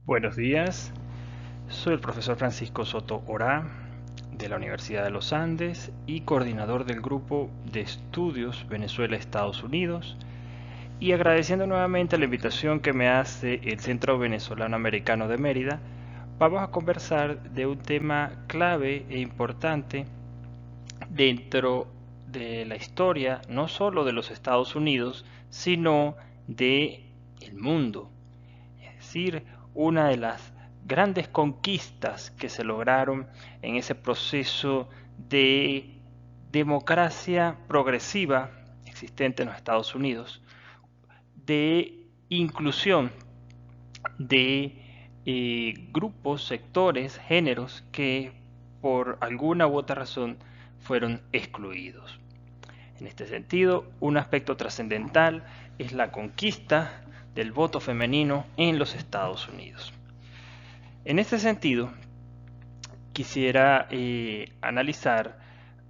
Buenos días, soy el profesor Francisco Soto Orá de la Universidad de los Andes y coordinador del grupo de estudios Venezuela-Estados Unidos, y agradeciendo nuevamente la invitación que me hace el Centro Venezolano Americano de Mérida. Vamos a conversar de un tema clave e importante dentro de la historia, no solo de los Estados Unidos, sino de el mundo. Es decir, una de las grandes conquistas que se lograron en ese proceso de democracia progresiva existente en los Estados Unidos, de inclusión de grupos, sectores, géneros que por alguna u otra razón fueron excluidos. En este sentido, un aspecto trascendental es la conquista del voto femenino en los Estados Unidos. En este sentido, quisiera analizar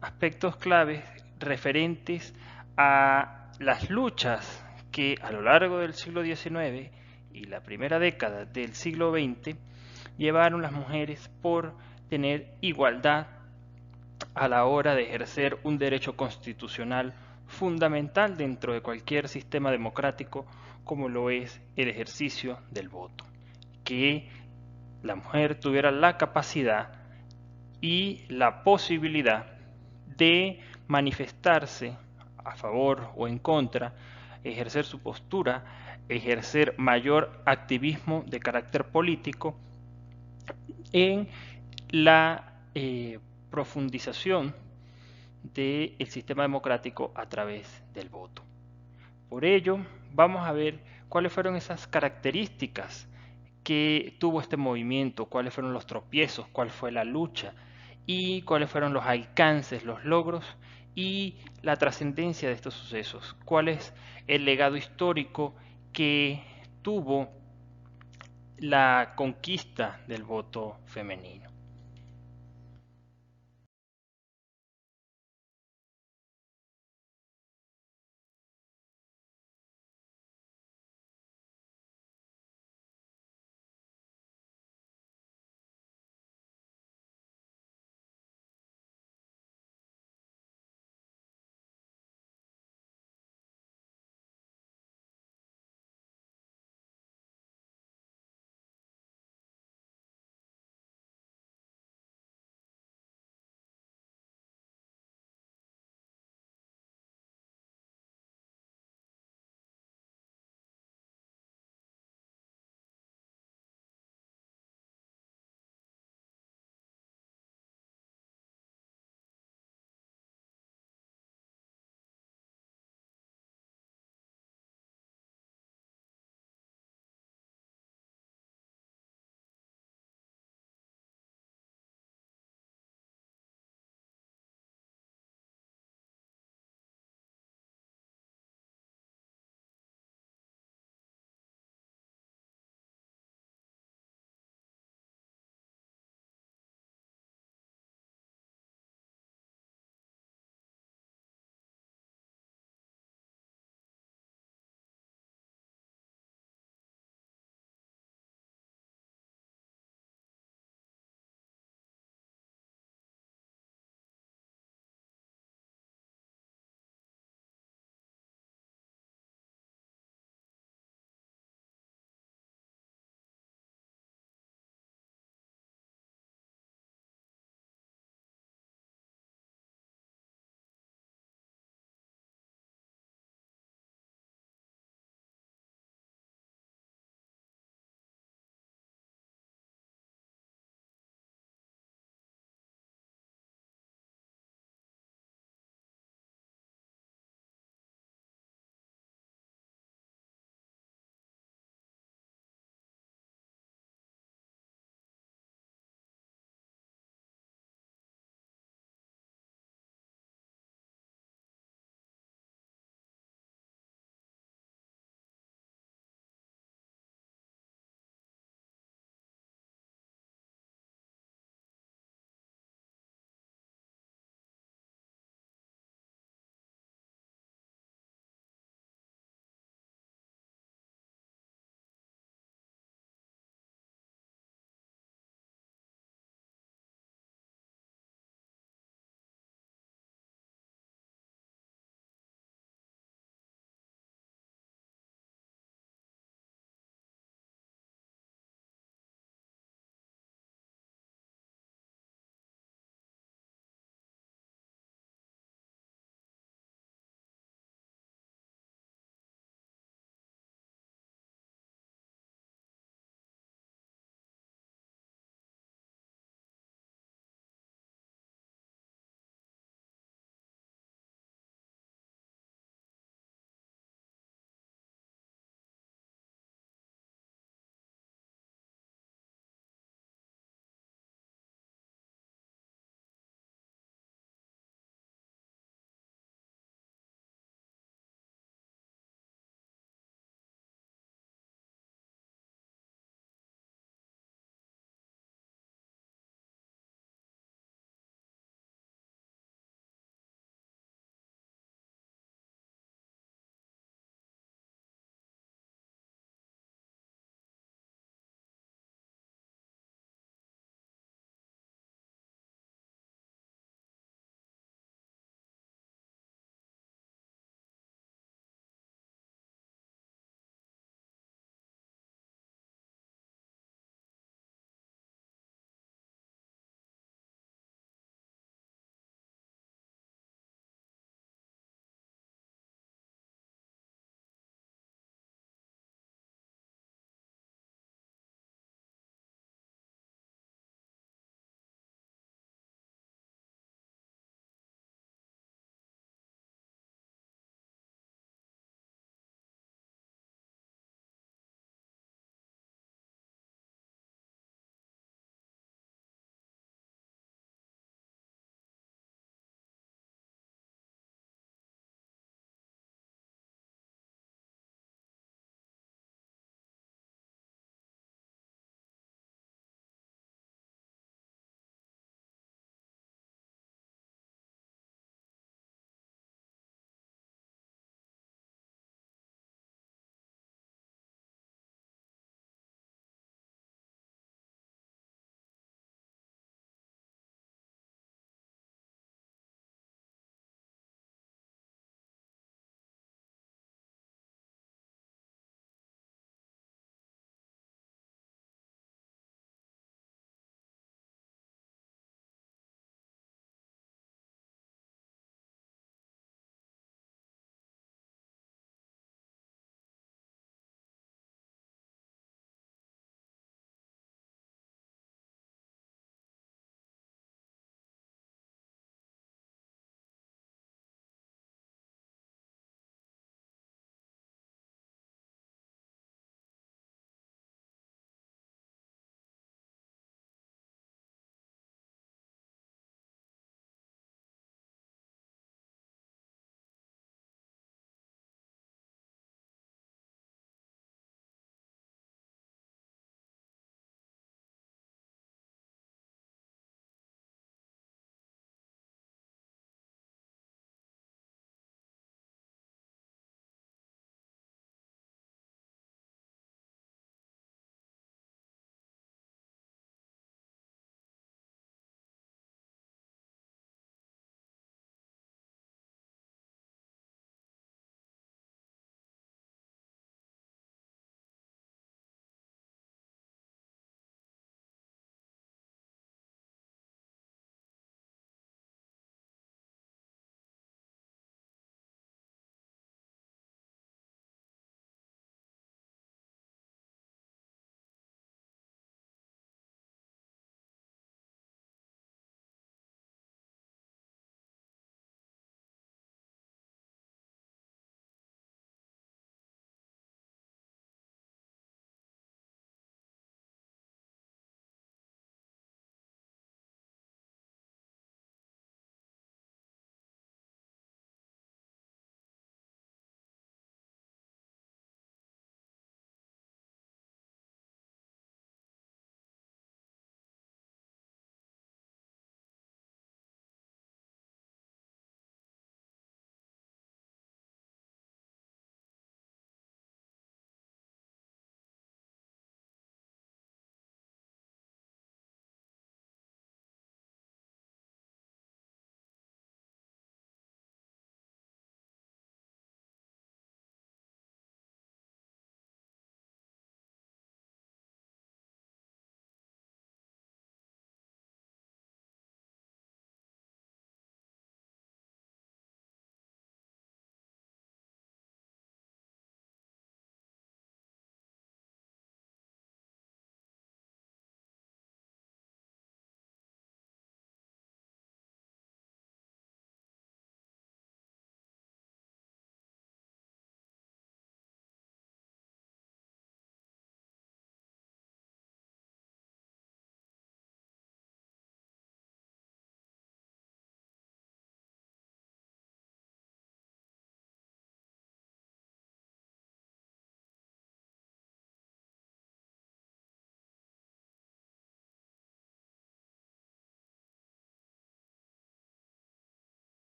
aspectos claves referentes a las luchas que a lo largo del siglo XIX y la primera década del siglo XX llevaron las mujeres por tener igualdad a la hora de ejercer un derecho constitucional fundamental dentro de cualquier sistema democrático, como lo es el ejercicio del voto. Que la mujer tuviera la capacidad y la posibilidad de manifestarse a favor o en contra, ejercer su postura, ejercer mayor activismo de carácter político en la profundización del sistema democrático a través del voto. Por ello, vamos a ver cuáles fueron esas características que tuvo este movimiento, cuáles fueron los tropiezos, cuál fue la lucha y cuáles fueron los alcances, los logros y la trascendencia de estos sucesos, cuál es el legado histórico que tuvo la conquista del voto femenino.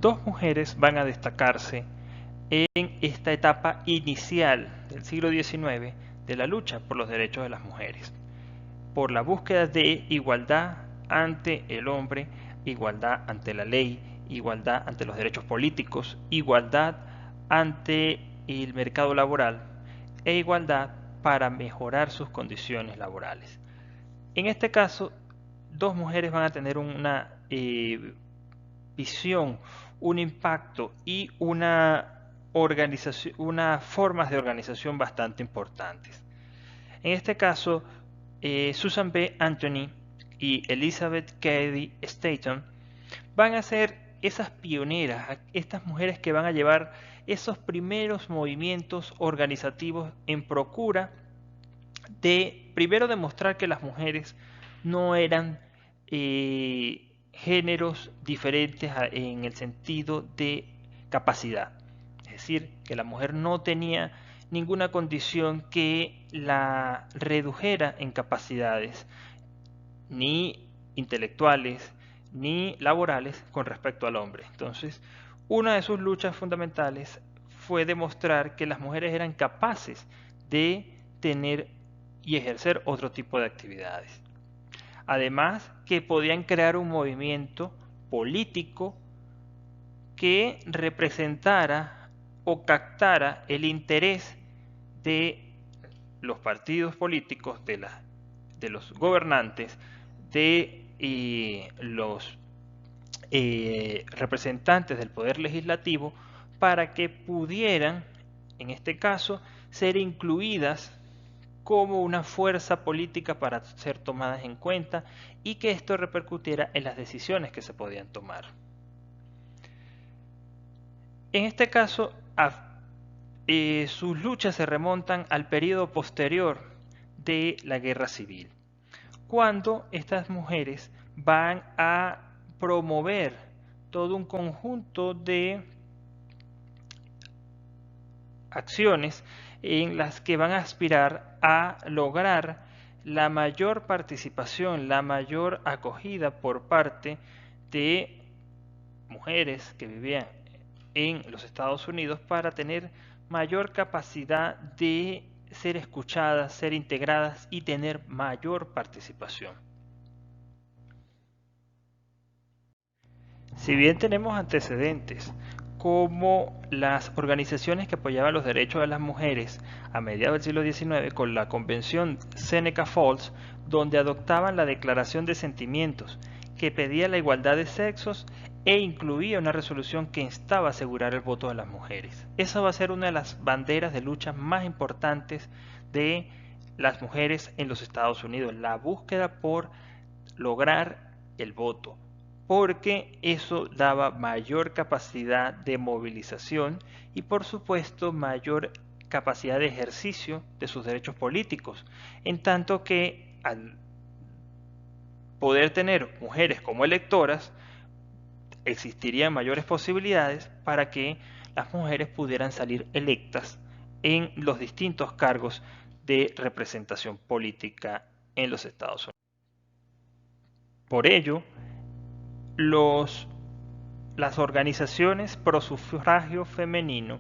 dos mujeres van a destacarse en esta etapa inicial del siglo XIX de la lucha por los derechos de las mujeres, por la búsqueda de igualdad ante el hombre, igualdad ante la ley, igualdad ante los derechos políticos, igualdad ante el mercado laboral e igualdad para mejorar sus condiciones laborales. En este caso, dos mujeres van a tener una visión, un impacto y unas formas de organización bastante importantes. En este caso, Susan B. Anthony y Elizabeth Cady Stanton van a ser esas pioneras, estas mujeres que van a llevar esos primeros movimientos organizativos en procura de, primero, demostrar que las mujeres no eran géneros diferentes en el sentido de capacidad. Es decir, que la mujer no tenía ninguna condición que la redujera en capacidades, ni intelectuales, ni laborales con respecto al hombre. Entonces, una de sus luchas fundamentales fue demostrar que las mujeres eran capaces de tener y ejercer otro tipo de actividades. Además, que podían crear un movimiento político que representara o captara el interés de los partidos políticos, de los gobernantes, de los representantes del poder legislativo, para que pudieran, en este caso, ser incluidas como una fuerza política para ser tomadas en cuenta y que esto repercutiera en las decisiones que se podían tomar. En este caso, sus luchas se remontan al periodo posterior de la Guerra Civil, cuando estas mujeres van a promover todo un conjunto de acciones en las que van a aspirar a lograr la mayor participación, la mayor acogida por parte de mujeres que vivían en los Estados Unidos para tener mayor capacidad de ser escuchadas, ser integradas y tener mayor participación. Si bien tenemos antecedentes como las organizaciones que apoyaban los derechos de las mujeres a mediados del siglo XIX con la Convención Seneca Falls, donde adoptaban la Declaración de Sentimientos, que pedía la igualdad de sexos e incluía una resolución que instaba a asegurar el voto de las mujeres. Esa va a ser una de las banderas de lucha más importantes de las mujeres en los Estados Unidos, la búsqueda por lograr el voto, porque eso daba mayor capacidad de movilización y por supuesto mayor capacidad de ejercicio de sus derechos políticos, en tanto que al poder tener mujeres como electoras, existirían mayores posibilidades para que las mujeres pudieran salir electas en los distintos cargos de representación política en los Estados Unidos. Por ello, las organizaciones pro sufragio femenino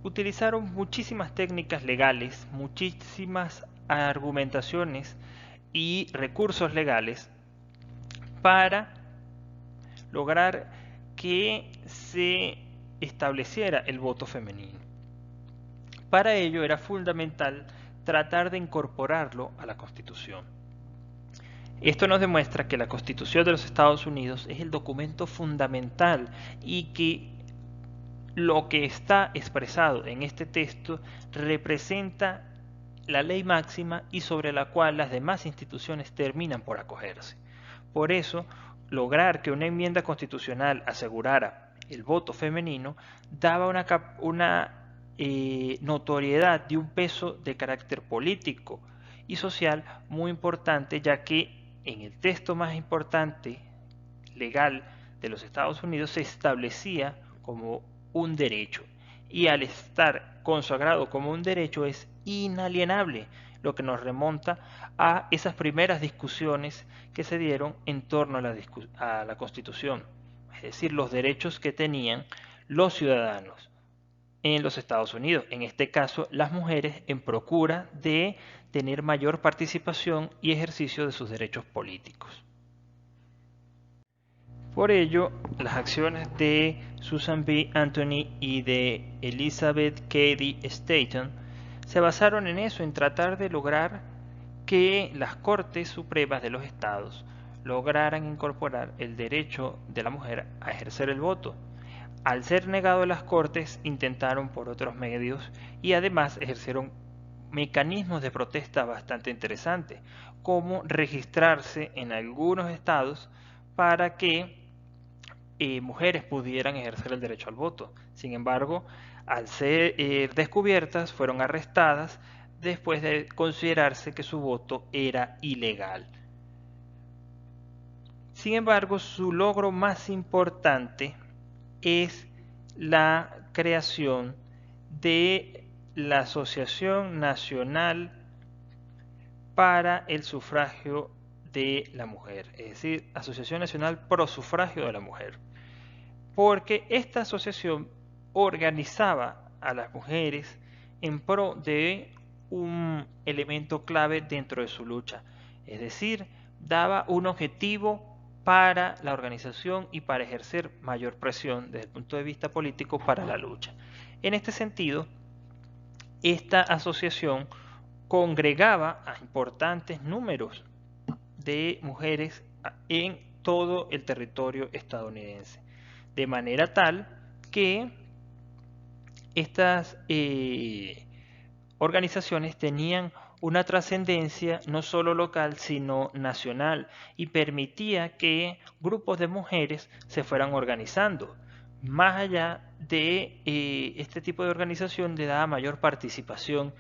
utilizaron muchísimas técnicas legales, muchísimas argumentaciones y recursos legales para lograr que se estableciera el voto femenino. Para ello era fundamental tratar de incorporarlo a la Constitución. Esto nos demuestra que la Constitución de los Estados Unidos es el documento fundamental y que lo que está expresado en este texto representa la ley máxima y sobre la cual las demás instituciones terminan por acogerse. Por eso, lograr que una enmienda constitucional asegurara el voto femenino daba una notoriedad de un peso de carácter político y social muy importante, ya que en el texto más importante legal de los Estados Unidos se establecía como un derecho, y al estar consagrado como un derecho es inalienable, lo que nos remonta a esas primeras discusiones que se dieron en torno a la Constitución. Es es decir, los derechos que tenían los ciudadanos en los Estados Unidos, en este caso las mujeres, en procura de tener mayor participación y ejercicio de sus derechos políticos. Por ello, las acciones de Susan B. Anthony y de Elizabeth Cady Stanton se basaron en eso, en tratar de lograr que las Cortes Supremas de los Estados lograran incorporar el derecho de la mujer a ejercer el voto. Al ser negado a las Cortes, intentaron por otros medios y además ejercieron mecanismos de protesta bastante interesantes, como registrarse en algunos estados para que mujeres pudieran ejercer el derecho al voto. Sin embargo, al ser descubiertas, fueron arrestadas después de considerarse que su voto era ilegal. Sin embargo, su logro más importante es la creación de la Asociación Nacional para el Sufragio de la Mujer, es decir, Asociación Nacional Pro Sufragio de la Mujer, porque esta asociación organizaba a las mujeres en pro de un elemento clave dentro de su lucha, es decir, daba un objetivo para la organización y para ejercer mayor presión desde el punto de vista político para la lucha. En este sentido, esta asociación congregaba a importantes números de mujeres en todo el territorio estadounidense, de manera tal que estas organizaciones tenían una trascendencia no solo local sino nacional y permitía que grupos de mujeres se fueran organizando. Más allá de este tipo de organización le daba mayor participación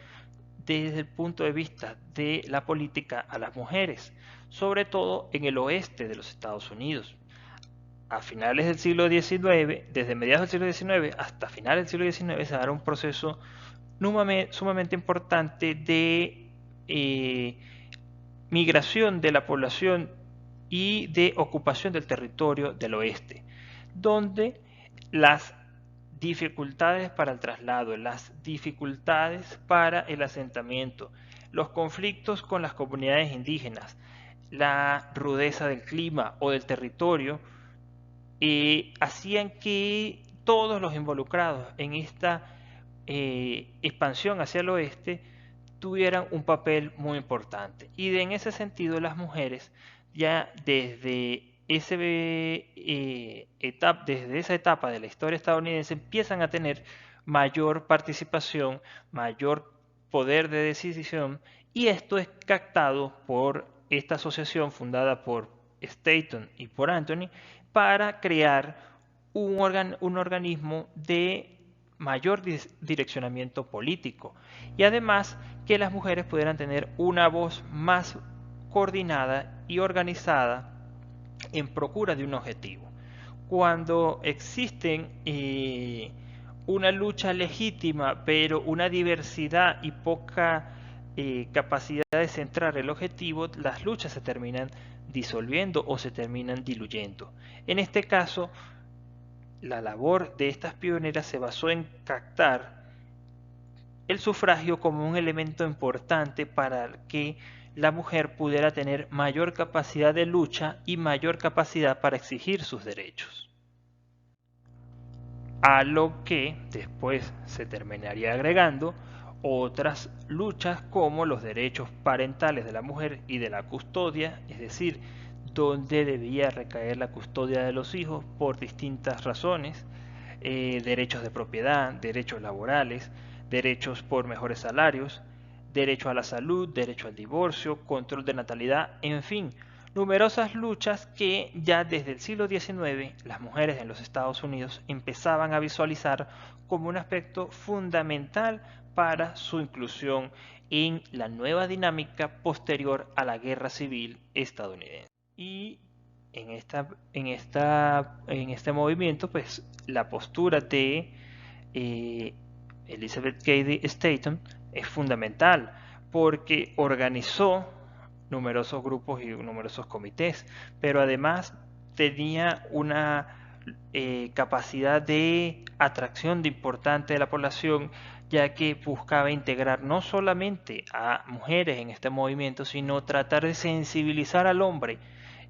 desde el punto de vista de la política a las mujeres, sobre todo en el oeste de los Estados Unidos. A finales del siglo XIX, desde mediados del siglo XIX hasta finales del siglo XIX, se dará un proceso sumamente importante de migración de la población y de ocupación del territorio del oeste, donde las dificultades para el traslado, las dificultades para el asentamiento, los conflictos con las comunidades indígenas, la rudeza del clima o del territorio, hacían que todos los involucrados en esta expansión hacia el oeste tuvieran un papel muy importante. Y en ese sentido las mujeres ya desde esa etapa de la historia estadounidense empiezan a tener mayor participación, mayor poder de decisión, y esto es captado por esta asociación fundada por Stanton y por Anthony para crear un organismo de mayor direccionamiento político y además que las mujeres pudieran tener una voz más coordinada y organizada en procura de un objetivo. Cuando existen una lucha legítima pero una diversidad y poca capacidad de centrar el objetivo, las luchas se terminan disolviendo o se terminan diluyendo. En este caso, la labor de estas pioneras se basó en captar el sufragio como un elemento importante para que la mujer pudiera tener mayor capacidad de lucha y mayor capacidad para exigir sus derechos. A lo que después se terminaría agregando otras luchas como los derechos parentales de la mujer y de la custodia, es decir, donde debía recaer la custodia de los hijos por distintas razones, derechos de propiedad, derechos laborales, derechos por mejores salarios, derecho a la salud, derecho al divorcio, control de natalidad, en fin, numerosas luchas que ya desde el siglo XIX las mujeres en los Estados Unidos empezaban a visualizar como un aspecto fundamental para su inclusión en la nueva dinámica posterior a la Guerra Civil estadounidense. Y en este movimiento, pues la postura de Elizabeth Cady Stanton es fundamental porque organizó numerosos grupos y numerosos comités, pero además tenía una capacidad de atracción de importante de la población, ya que buscaba integrar no solamente a mujeres en este movimiento, sino tratar de sensibilizar al hombre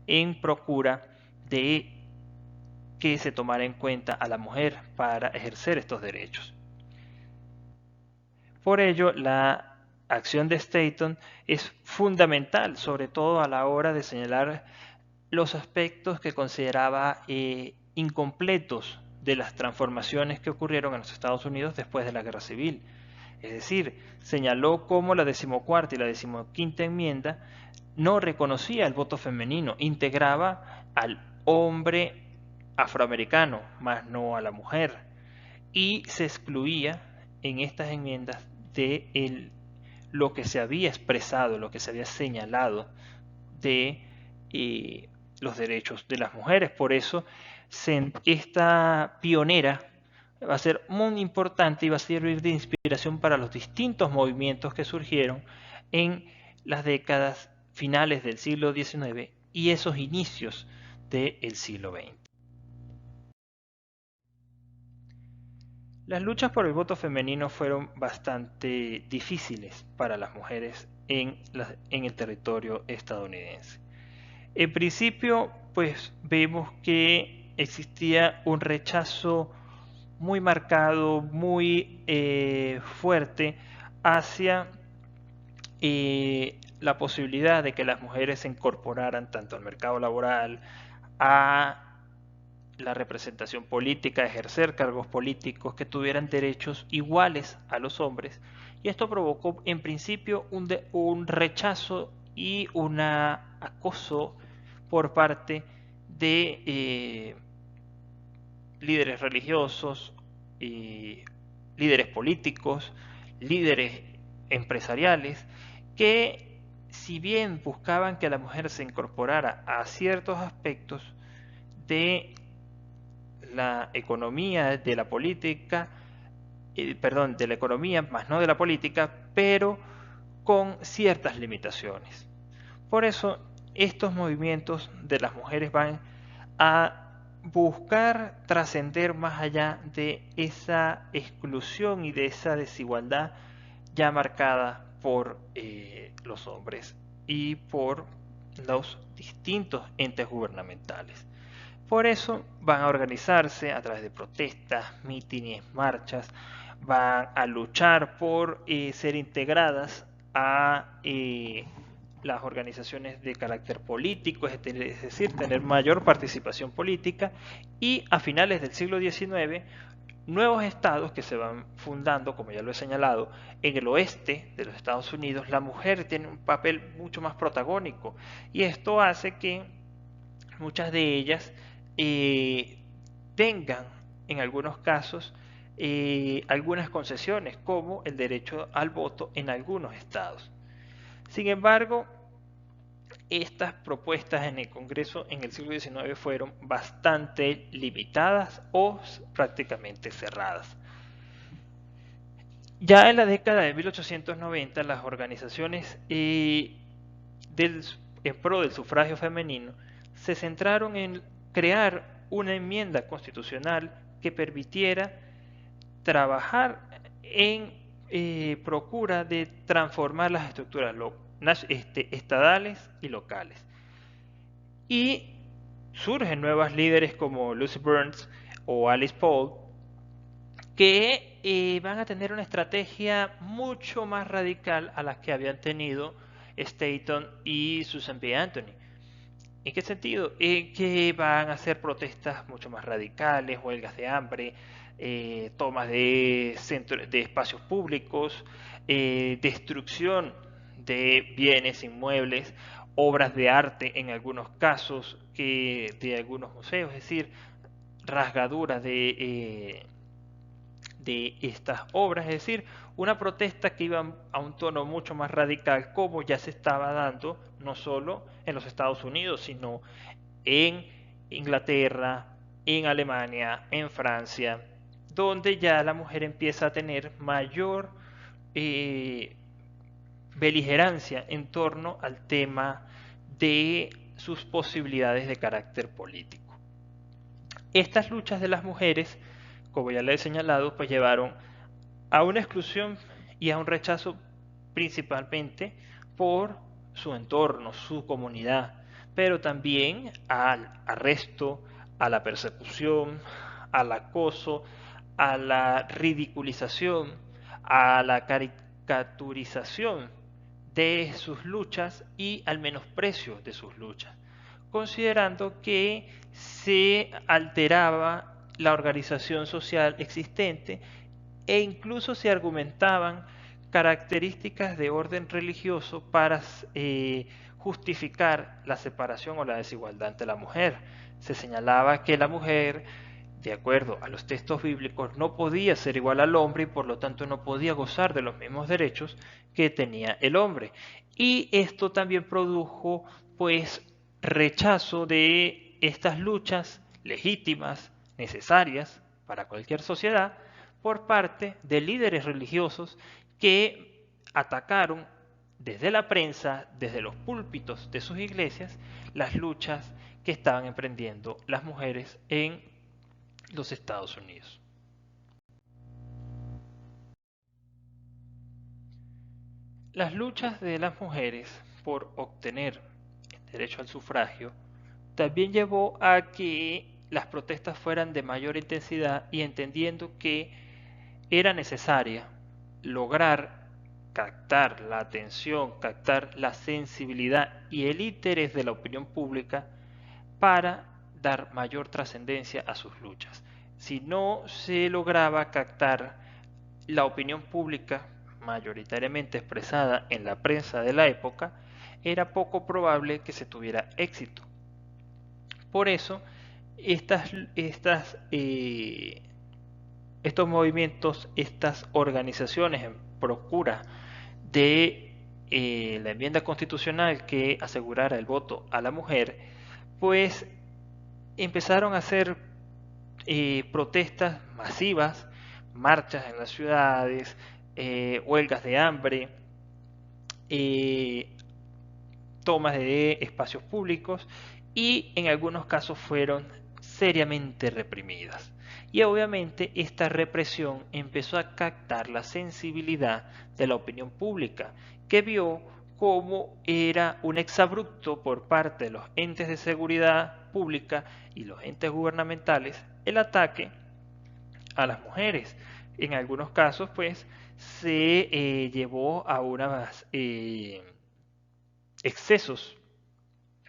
en procura de que se tomara en cuenta a la mujer para ejercer estos derechos. Por ello, la acción de Staton es fundamental, sobre todo a la hora de señalar los aspectos que consideraba incompletos de las transformaciones que ocurrieron en los Estados Unidos después de la Guerra Civil. Es decir, señaló cómo la 14ª y la 15ª enmienda no reconocía el voto femenino, integraba al hombre afroamericano, más no a la mujer, y se excluía en estas enmiendas de lo que se había expresado, lo que se había señalado de los derechos de las mujeres. Por eso esta pionera va a ser muy importante y va a servir de inspiración para los distintos movimientos que surgieron en las décadas finales del siglo XIX y esos inicios del siglo XX. Las luchas por el voto femenino fueron bastante difíciles para las mujeres en el territorio estadounidense. En principio, pues vemos que existía un rechazo muy marcado, muy fuerte hacia la posibilidad de que las mujeres se incorporaran tanto al mercado laboral, a la representación política, ejercer cargos políticos, que tuvieran derechos iguales a los hombres. Y esto provocó en principio un rechazo y un acoso por parte de líderes religiosos, líderes políticos, líderes empresariales, que si bien buscaban que la mujer se incorporara a ciertos aspectos de la economía, de la política, perdón, de la economía, más no de la política, pero con ciertas limitaciones. Por eso, estos movimientos de las mujeres van a buscar trascender más allá de esa exclusión y de esa desigualdad ya marcada por los hombres y por los distintos entes gubernamentales. Por eso van a organizarse a través de protestas, mítines, marchas, van a luchar por ser integradas a las organizaciones de carácter político, es decir, tener mayor participación política, y a finales del siglo XIX, nuevos estados que se van fundando, como ya lo he señalado, en el oeste de los Estados Unidos, la mujer tiene un papel mucho más protagónico, y esto hace que muchas de ellas tengan, en algunos casos, algunas concesiones, como el derecho al voto en algunos estados. Sin embargo, estas propuestas en el Congreso en el siglo XIX fueron bastante limitadas o prácticamente cerradas. Ya en la década de 1890, las organizaciones en pro del sufragio femenino se centraron en crear una enmienda constitucional que permitiera trabajar en procura de transformar las estructuras estadales y locales. Y surgen nuevas líderes como Lucy Burns o Alice Paul, que van a tener una estrategia mucho más radical a la que habían tenido Staton y Susan B. Anthony. ¿En qué sentido? Que van a hacer protestas mucho más radicales, huelgas de hambre, tomas de espacios públicos, destrucción de bienes inmuebles, obras de arte en algunos casos de algunos museos, es decir, rasgaduras de estas obras, es decir, una protesta que iba a un tono mucho más radical, como ya se estaba dando no solo en los Estados Unidos, sino en Inglaterra, en Alemania, en Francia, donde ya la mujer empieza a tener mayor beligerancia en torno al tema de sus posibilidades de carácter político. Estas luchas de las mujeres, como ya les he señalado, pues llevaron a una exclusión y a un rechazo principalmente por su entorno, su comunidad, pero también al arresto, a la persecución, al acoso, a la ridiculización, a la caricaturización de sus luchas y al menosprecio de sus luchas, considerando que se alteraba la organización social existente e incluso se argumentaban características de orden religioso para justificar la separación o la desigualdad ante la mujer. Se señalaba que la mujer, de acuerdo a los textos bíblicos, no podía ser igual al hombre y por lo tanto no podía gozar de los mismos derechos que tenía el hombre. Y esto también produjo, pues, rechazo de estas luchas legítimas, necesarias para cualquier sociedad, por parte de líderes religiosos que atacaron desde la prensa, desde los púlpitos de sus iglesias, las luchas que estaban emprendiendo las mujeres en los Estados Unidos. Las luchas de las mujeres por obtener el derecho al sufragio también llevó a que las protestas fueran de mayor intensidad y entendiendo que era necesaria lograr captar la atención, captar la sensibilidad y el interés de la opinión pública para dar mayor trascendencia a sus luchas. Si no se lograba captar la opinión pública mayoritariamente expresada en la prensa de la época, era poco probable que se tuviera éxito. Por eso, estos movimientos, estas organizaciones en procura de la enmienda constitucional que asegurara el voto a la mujer, pues empezaron a hacer protestas masivas, marchas en las ciudades, huelgas de hambre, tomas de espacios públicos y en algunos casos fueron seriamente reprimidas. Y obviamente esta represión empezó a captar la sensibilidad de la opinión pública, que vio cómo era un exabrupto por parte de los entes de seguridad pública y los entes gubernamentales el ataque a las mujeres. En algunos casos, pues, se llevó a unas excesos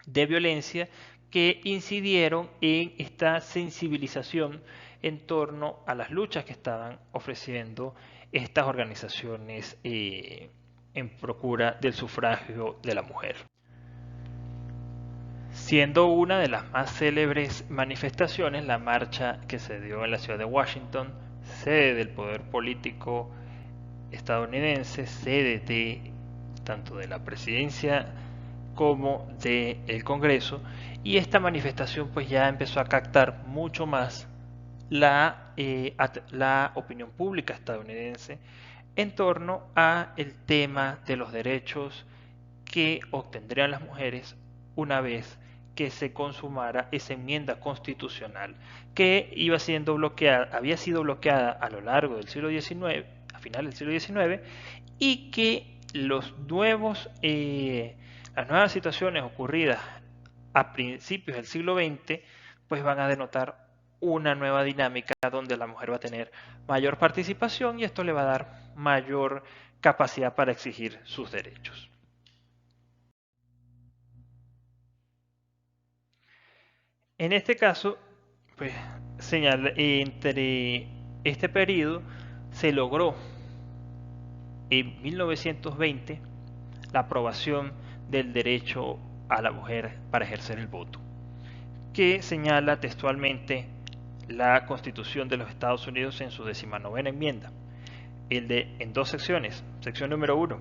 de violencia que incidieron en esta sensibilización en torno a las luchas que estaban ofreciendo estas organizaciones en procura del sufragio de la mujer. Siendo una de las más célebres manifestaciones la marcha que se dio en la ciudad de Washington, sede del poder político estadounidense, sede de tanto de la presidencia como del Congreso, y esta manifestación pues ya empezó a captar mucho más la opinión pública estadounidense en torno a el tema de los derechos que obtendrían las mujeres una vez que se consumara esa enmienda constitucional que iba siendo bloqueada, había sido bloqueada a lo largo del siglo XIX, a finales del siglo XIX, y que las nuevas situaciones ocurridas a principios del siglo XX pues van a denotar una nueva dinámica donde la mujer va a tener mayor participación y esto le va a dar mayor capacidad para exigir sus derechos. En este caso, pues señala, entre este periodo se logró en 1920 la aprobación del derecho a la mujer para ejercer el voto, que señala textualmente la Constitución de los Estados Unidos en su 19ª enmienda, en dos secciones. Sección número 1,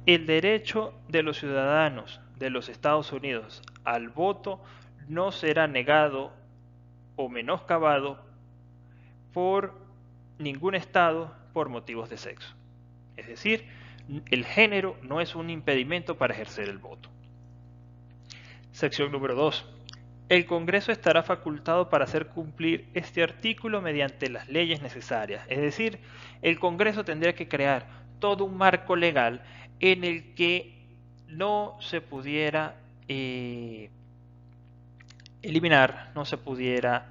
el derecho de los ciudadanos de los Estados Unidos al voto no será negado o menoscabado por ningún Estado por motivos de sexo. Es decir, el género no es un impedimento para ejercer el voto. Sección número 2. el Congreso estará facultado para hacer cumplir este artículo mediante las leyes necesarias. Es decir, el Congreso tendría que crear todo un marco legal en el que no se pudiera eliminar, no se pudiera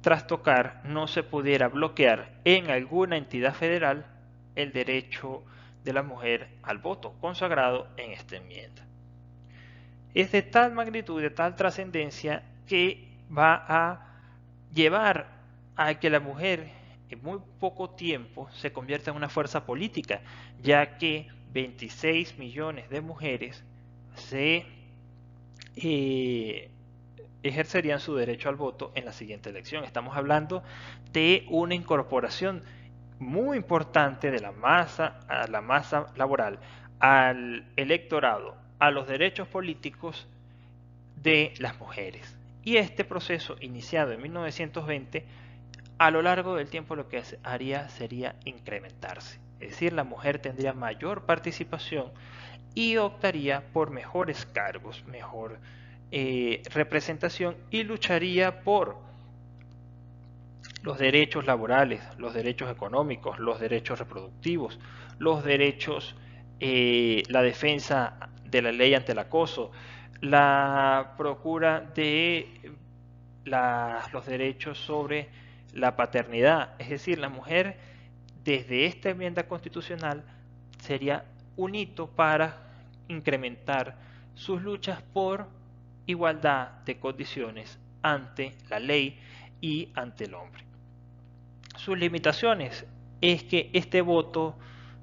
trastocar, no se pudiera bloquear en alguna entidad federal el derecho de la mujer al voto consagrado en esta enmienda. Es de tal magnitud, de tal trascendencia, que va a llevar a que la mujer en muy poco tiempo se convierta en una fuerza política, ya que 26 millones de mujeres se ejercerían su derecho al voto en la siguiente elección. Estamos hablando de una incorporación muy importante de la masa a la masa laboral, al electorado, a los derechos políticos de las mujeres. Y este proceso, iniciado en 1920, a lo largo del tiempo lo que haría sería incrementarse. Es decir, la mujer tendría mayor participación y optaría por mejores cargos, mejor representación, y lucharía por los derechos laborales, los derechos económicos, los derechos reproductivos, los derechos, la defensa de la ley ante el acoso, la procura de los derechos sobre la paternidad. Es decir, la mujer desde esta enmienda constitucional sería un hito para incrementar sus luchas por igualdad de condiciones ante la ley y ante el hombre. Sus limitaciones es que este voto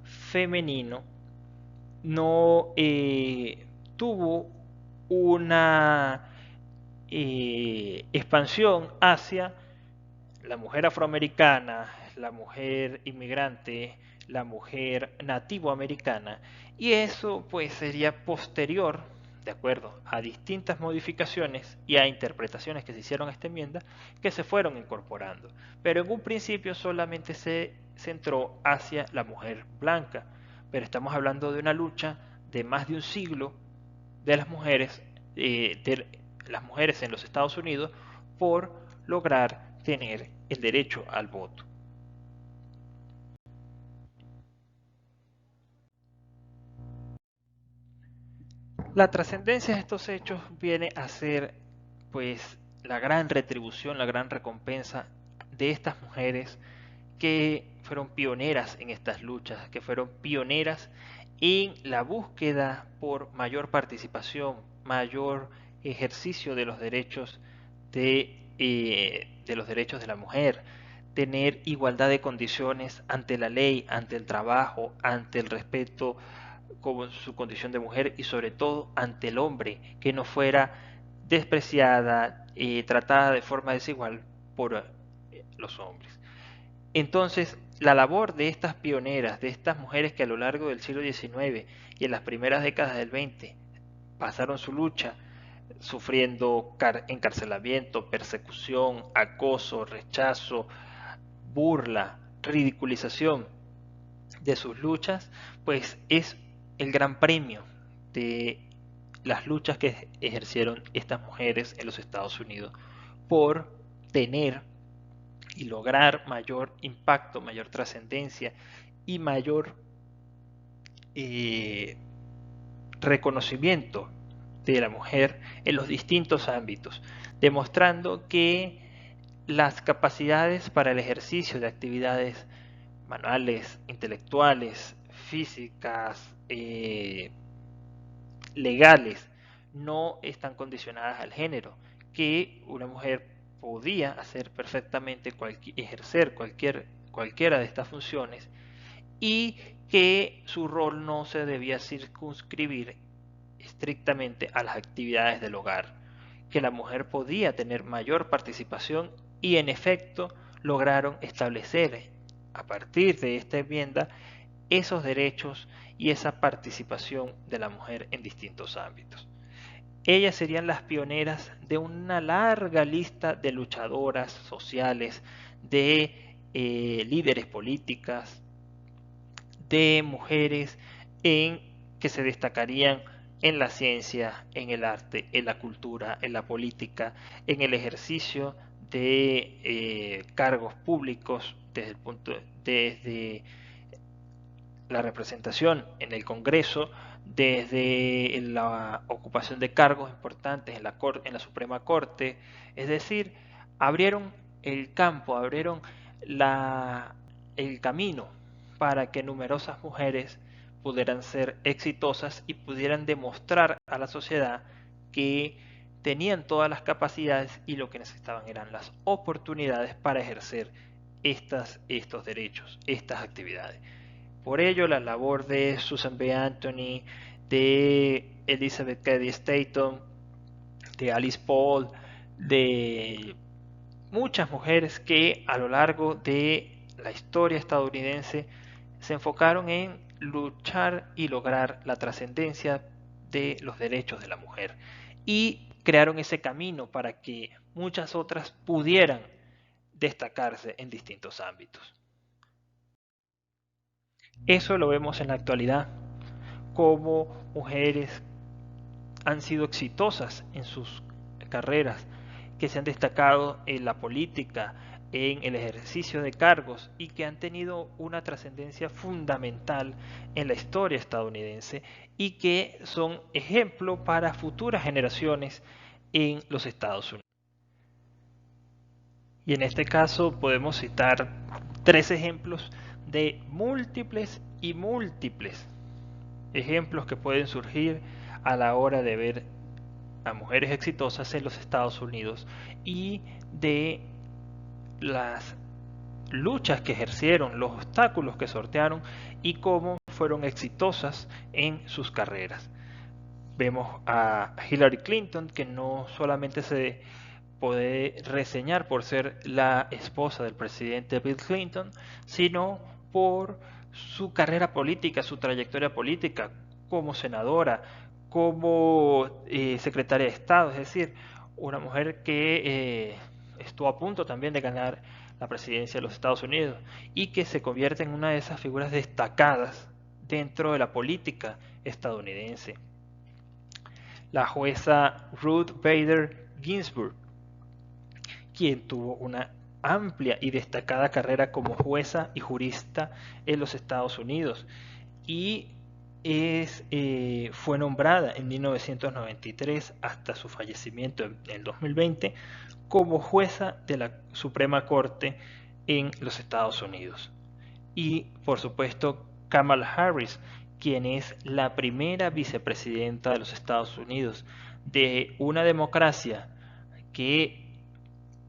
femenino no tuvo una expansión hacia la mujer afroamericana, la mujer inmigrante, la mujer nativoamericana, y eso pues sería posterior, de acuerdo a distintas modificaciones y a interpretaciones que se hicieron a esta enmienda, que se fueron incorporando. Pero en un principio solamente se centró hacia la mujer blanca, pero estamos hablando de una lucha de más de un siglo de las mujeres en los Estados Unidos por lograr tener el derecho al voto. La trascendencia de estos hechos viene a ser pues la gran retribución, la gran recompensa de estas mujeres que fueron pioneras en estas luchas, que fueron pioneras en la búsqueda por mayor participación, mayor ejercicio de los derechos de los derechos de la mujer, tener igualdad de condiciones ante la ley, ante el trabajo, ante el respeto como su condición de mujer y sobre todo ante el hombre, que no fuera despreciada y tratada de forma desigual por los hombres. Entonces, la labor de estas pioneras, de estas mujeres que a lo largo del siglo XIX y en las primeras décadas del XX pasaron su lucha sufriendo encarcelamiento, persecución, acoso, rechazo, burla, ridiculización de sus luchas, pues es el gran premio de las luchas que ejercieron estas mujeres en los Estados Unidos por tener y lograr mayor impacto, mayor trascendencia y mayor reconocimiento de la mujer en los distintos ámbitos, demostrando que las capacidades para el ejercicio de actividades manuales, intelectuales, físicas, legales, no están condicionadas al género, que una mujer podía hacer perfectamente ejercer cualquiera de estas funciones y que su rol no se debía circunscribir estrictamente a las actividades del hogar, que la mujer podía tener mayor participación y en efecto lograron establecer a partir de esta enmienda esos derechos y esa participación de la mujer en distintos ámbitos. Ellas serían las pioneras de una larga lista de luchadoras sociales, de líderes políticas, de mujeres que se destacarían en la ciencia, en el arte, en la cultura, en la política, en el ejercicio de cargos públicos desde la representación en el Congreso, desde la ocupación de cargos importantes en la Suprema Corte. Es decir, abrieron el campo, abrieron el camino para que numerosas mujeres pudieran ser exitosas y pudieran demostrar a la sociedad que tenían todas las capacidades y lo que necesitaban eran las oportunidades para ejercer estos derechos, estas actividades. Por ello, la labor de Susan B. Anthony, de Elizabeth Cady Stanton, de Alice Paul, de muchas mujeres que a lo largo de la historia estadounidense se enfocaron en luchar y lograr la trascendencia de los derechos de la mujer y crearon ese camino para que muchas otras pudieran destacarse en distintos ámbitos. Eso lo vemos en la actualidad, como mujeres han sido exitosas en sus carreras, que se han destacado en la política, en el ejercicio de cargos y que han tenido una trascendencia fundamental en la historia estadounidense y que son ejemplo para futuras generaciones en los Estados Unidos. Y en este caso podemos citar 3 ejemplos de múltiples ejemplos que pueden surgir a la hora de ver a mujeres exitosas en los Estados Unidos y de las luchas que ejercieron, los obstáculos que sortearon y cómo fueron exitosas en sus carreras. Vemos a Hillary Clinton, que no solamente se puede reseñar por ser la esposa del presidente Bill Clinton, sino por su carrera política, su trayectoria política como senadora, como secretaria de Estado, es decir, una mujer que estuvo a punto también de ganar la presidencia de los Estados Unidos y que se convierte en una de esas figuras destacadas dentro de la política estadounidense. La jueza Ruth Bader Ginsburg, quien tuvo una amplia y destacada carrera como jueza y jurista en los Estados Unidos y fue nombrada en 1993 hasta su fallecimiento en el 2020 como jueza de la Suprema Corte en los Estados Unidos. Y por supuesto Kamala Harris, quien es la primera vicepresidenta de los Estados Unidos, de una democracia que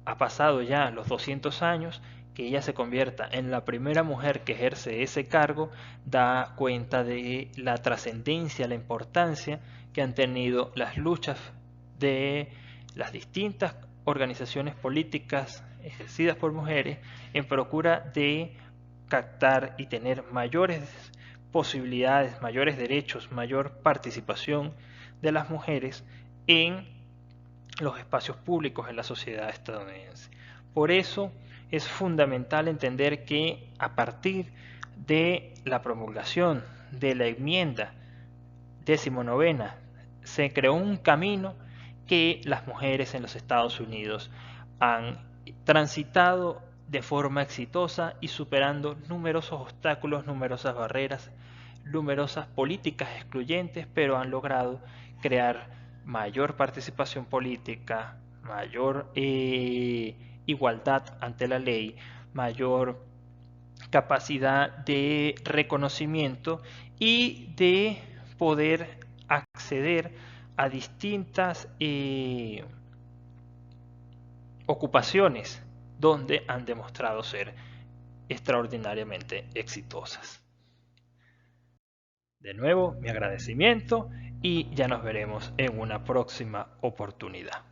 ha pasado ya los 200 años, que ella se convierta en la primera mujer que ejerce ese cargo, da cuenta de la trascendencia, la importancia que han tenido las luchas de las distintas organizaciones políticas ejercidas por mujeres en procura de captar y tener mayores posibilidades, mayores derechos, mayor participación de las mujeres en los espacios públicos en la sociedad estadounidense. Por eso es fundamental entender que a partir de la promulgación de la enmienda 19ª se creó un camino que las mujeres en los Estados Unidos han transitado de forma exitosa y superando numerosos obstáculos, numerosas barreras, numerosas políticas excluyentes, pero han logrado crear mayor participación política, mayor igualdad ante la ley, mayor capacidad de reconocimiento y de poder acceder a distintas ocupaciones donde han demostrado ser extraordinariamente exitosas. De nuevo, mi agradecimiento y ya nos veremos en una próxima oportunidad.